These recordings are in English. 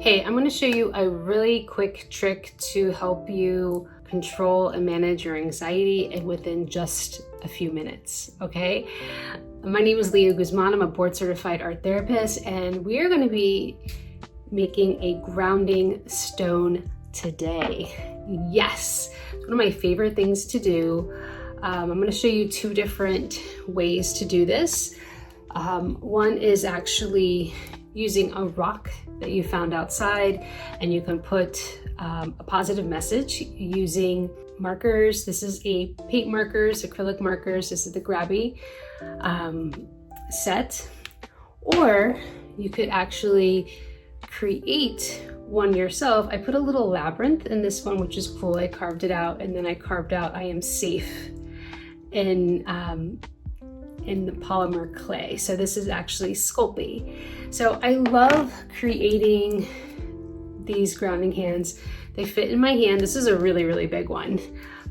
Hey, I'm going to show you a really quick trick to help you control and manage your anxiety and within just a few minutes, okay? My name is Leah Guzman. I'm a board certified art therapist, and we are going to be making a grounding stone today. Yes, it's one of my favorite things to do. I'm going to show you two different ways to do this. One is actually using a rock that you found outside, and you can put a positive message using markers. This is a paint markers, acrylic markers. This is the grabby set. Or you could actually create one yourself. I put a little labyrinth in this one, which is cool. I carved it out, and then I carved out I am safe in the polymer clay. So this is actually Sculpey. So I love creating these grounding hands. They fit in my hand. This is a really, really big one,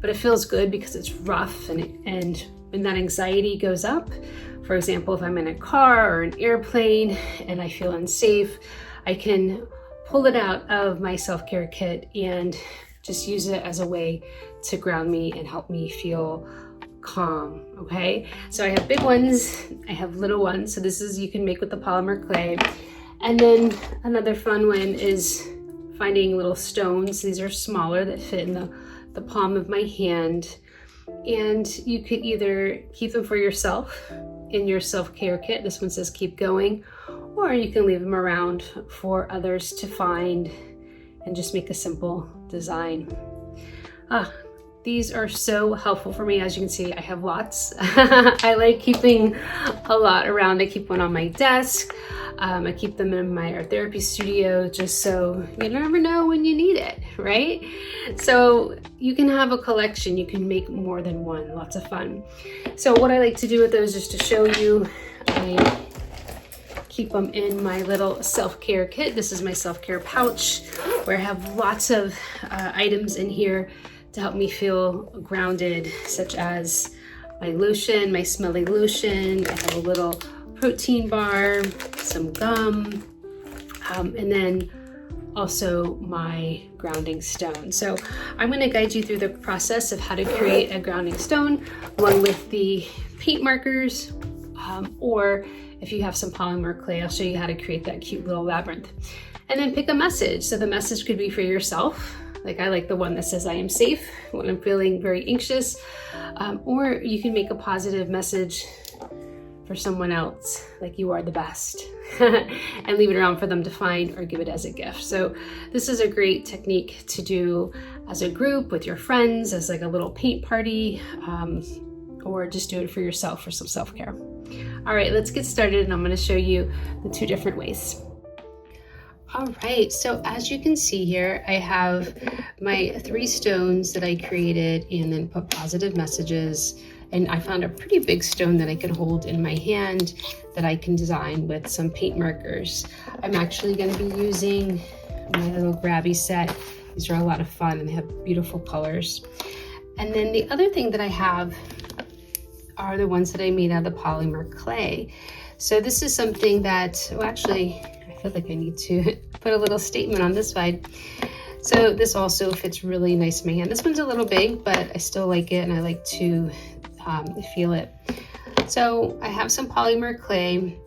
but it feels good because it's rough, and when that anxiety goes up, for example, if I'm in a car or an airplane and I feel unsafe, I can pull it out of my self-care kit and just use it as a way to ground me and help me feel calm. Okay, so I have big ones, I have little ones. So this is, you can make with the polymer clay. And then another fun one is finding little stones. These are smaller that fit in the palm of my hand, and you could either keep them for yourself in your self-care kit. This one says keep going, or you can leave them around for others to find and just make a simple design. These are so helpful for me. As you can see, I have lots. I like keeping a lot around. I keep one on my desk. I keep them in my art therapy studio just so you never know when you need it, right? So you can have a collection. You can make more than one. Lots of fun. So what I like to do with those, just to show you, I keep them in my little self-care kit. This is my self-care pouch where I have lots of items in here to help me feel grounded, such as my lotion, my smelly lotion. I have a little protein bar, some gum, and then also my grounding stone. So I'm going to guide you through the process of how to create a grounding stone, one with the paint markers, or if you have some polymer clay, I'll show you how to create that cute little labyrinth. And then pick a message. So the message could be for yourself. Like I like the one that says I am safe when I'm feeling very anxious, or you can make a positive message for someone else, like you are the best, and leave it around for them to find or give it as a gift. So this is a great technique to do as a group with your friends, as like a little paint party, or just do it for yourself for some self-care. All right, let's get started, and I'm going to show you the two different ways. All right, so as you can see here, I have my 3 stones that I created and then put positive messages. And I found a pretty big stone that I could hold in my hand that I can design with some paint markers. I'm actually going to be using my little grabby set. These are a lot of fun and they have beautiful colors. And then the other thing that I have are the ones that I made out of the polymer clay. So this is something that, well, actually, I feel like I need to put a little statement on this side. So this also fits really nice in my hand. This one's a little big, but I still like it, and I like to feel it. So I have some polymer clay.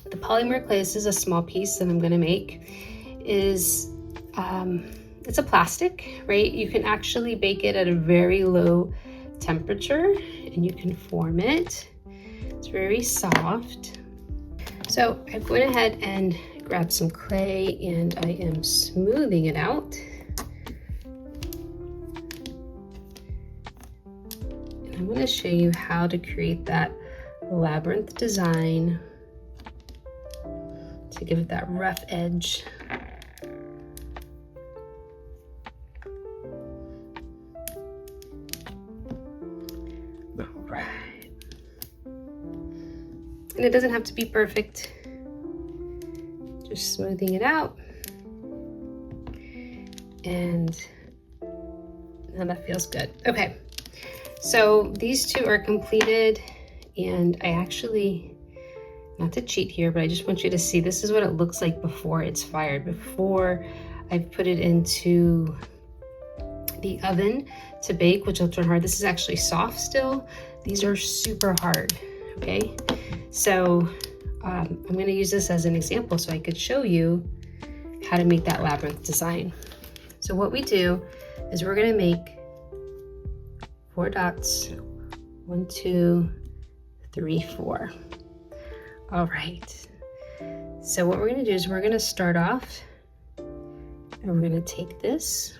The polymer clay, this is a small piece that I'm gonna make, is it's a plastic, right? You can actually bake it at a very low temperature, and you can form it. It's very soft. So I went ahead and grabbed some clay, and I am smoothing it out. And I'm going to show you how to create that labyrinth design to give it that rough edge. All right. And it doesn't have to be perfect. Just smoothing it out. And now that feels good. Okay, so these two are completed, and I actually not to cheat here, but I just want you to see this is what it looks like before it's fired, before I've put it into the oven to bake, which will turn hard. This is actually soft still. These are super hard, okay? So I'm gonna use this as an example so I could show you how to make that labyrinth design. So what we do is we're gonna make 4 dots, 1, 2, 3, 4. All right, so what we're gonna do is we're gonna start off and we're gonna take this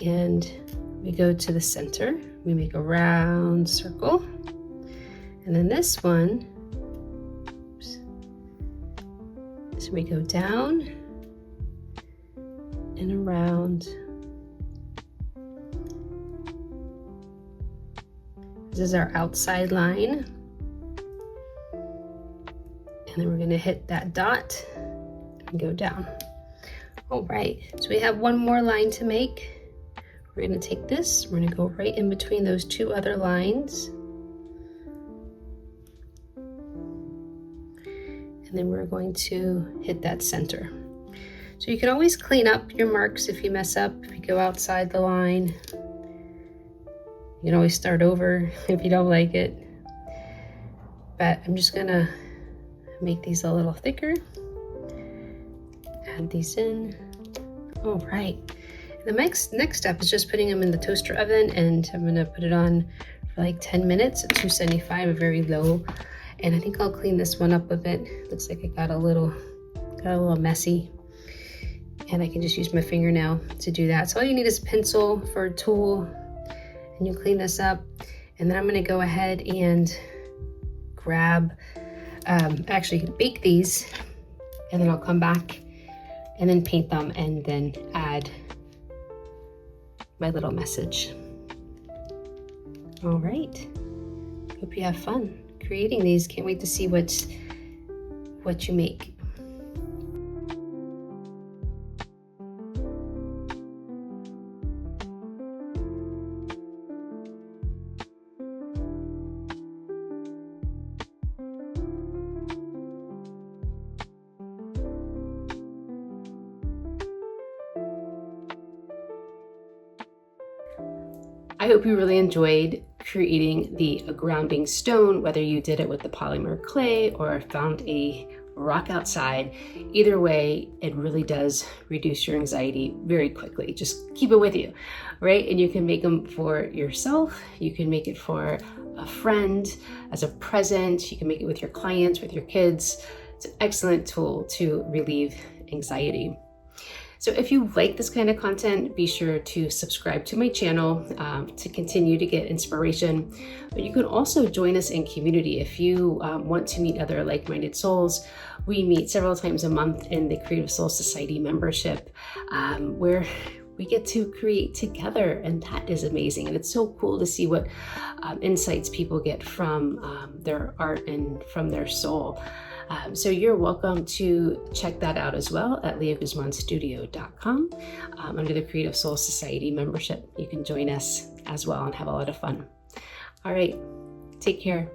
and we go to the center. We make a round circle. And then this one, oops, so we go down and around. This is our outside line. And then we're gonna hit that dot and go down. All right, so we have one more line to make. We're gonna take this, we're gonna go right in between those 2 other lines. And then we're going to hit that center. So you can always clean up your marks if you mess up, if you go outside the line. You can always start over if you don't like it. But I'm just gonna make these a little thicker. Add these in. All right. The next step is just putting them in the toaster oven, and I'm gonna put it on for like 10 minutes at 275, very low. And I think I'll clean this one up a bit. Looks like it got a little messy. And I can just use my fingernail to do that. So all you need is a pencil for a tool, and you clean this up. And then I'm gonna go ahead and grab, actually bake these, and then I'll come back and then paint them and then add my little message. All right, hope you have fun creating these. Can't wait to see what you make. I hope you really enjoyed creating the grounding stone, whether you did it with the polymer clay or found a rock outside. Either way, it really does reduce your anxiety very quickly. Just keep it with you, right? And you can make them for yourself. You can make it for a friend as a present. You can make it with your clients, with your kids. It's an excellent tool to relieve anxiety. So if you like this kind of content, be sure to subscribe to my channel to continue to get inspiration. But you can also join us in community if you want to meet other like-minded souls. We meet several times a month in the Creative Soul Society membership, where we get to create together, and that is amazing. And it's so cool to see what insights people get from their art and from their soul. So you're welcome to check that out as well at leahguzmanstudio.com under the Creative Soul Society membership. You can join us as well and have a lot of fun. All right, take care.